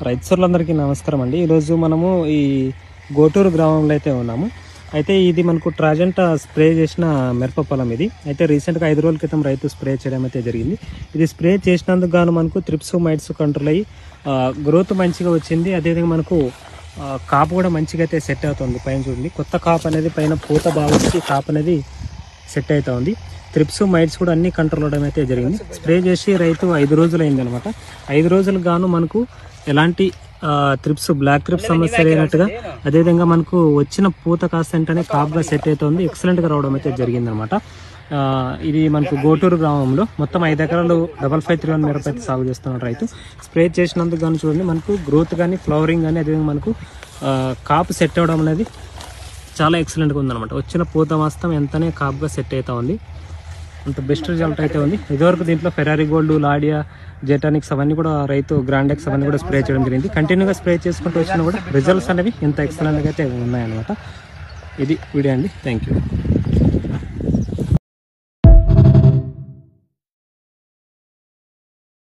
రైతులందరికీ నమస్కారం అండి. ఈరోజు మనము ఈ గోటూరు గ్రామంలో అయితే ఉన్నాము. అయితే ఇది మనకు ట్రాజెంటా స్ప్రే చేసిన మిరప పొలం ఇది. అయితే రీసెంట్గా 5 రోజుల క్రితం రైతు స్ప్రే చేయడం అయితే జరిగింది. ఇది స్ప్రే చేసినందుకు గాను మనకు త్రిప్స్ మైట్స్ కంట్రోల్ అయ్యి గ్రోత్ మంచిగా వచ్చింది. అదేవిధంగా మనకు కాపు కూడా మంచిగా అయితే సెట్ అవుతుంది. పైన చూడండి, కొత్త కాపు అనేది పైన పూత బాగా వచ్చి కాపు అనేది సెట్ అవుతా ఉంది. త్రిప్స్ మైట్స్ కూడా అన్ని కంట్రోల్ అవడం అయితే జరిగింది. స్ప్రే చేసి రైతు 5 రోజులు అయింది అనమాట. 5 రోజులకు గాను మనకు ఎలాంటి త్రిప్స్ బ్లాక్ త్రిప్స్ సమస్య లేనట్టుగా, అదేవిధంగా మనకు వచ్చిన పూత కాస్త వెంటనే కాపుగా సెట్ అవుతుంది. ఎక్సలెంట్గా రావడం అయితే జరిగింది అనమాట. ఇది మనకు గోటూరు గ్రామంలో మొత్తం 5 ఎకరాలు 5531 మిరప అయితే సాగు చేస్తున్నారు రైతు. స్ప్రే చేసినందుకు కానీ చూడండి, మనకు గ్రోత్ కానీ ఫ్లవరింగ్ కానీ అదేవిధంగా మనకు కాపు సెట్ అవ్వడం అనేది చాలా ఎక్సలెంట్గా ఉందన్నమాట. వచ్చిన పూత మాస్తం ఎంతనే కాపుగా సెట్ అవుతా ఉంది. అంత బెస్ట్ రిజల్ట్ అయితే ఉంది. ఇదివరకు దీంట్లో ఫెరారీ గోల్డ్, లాడియా, జెటానిక్స్ అవన్నీ కూడా రైతు గ్రాండెక్స్ అవన్నీ కూడా స్ప్రే చేయడం జరిగింది. కంటిన్యూగా స్ప్రే చేసుకుంటూ వచ్చినా కూడా రిజల్ట్స్ అనేవి ఇంత ఎక్సలెంట్గా అయితే ఉన్నాయన్నమాట. ఇది వీడియో అండి. Thank you.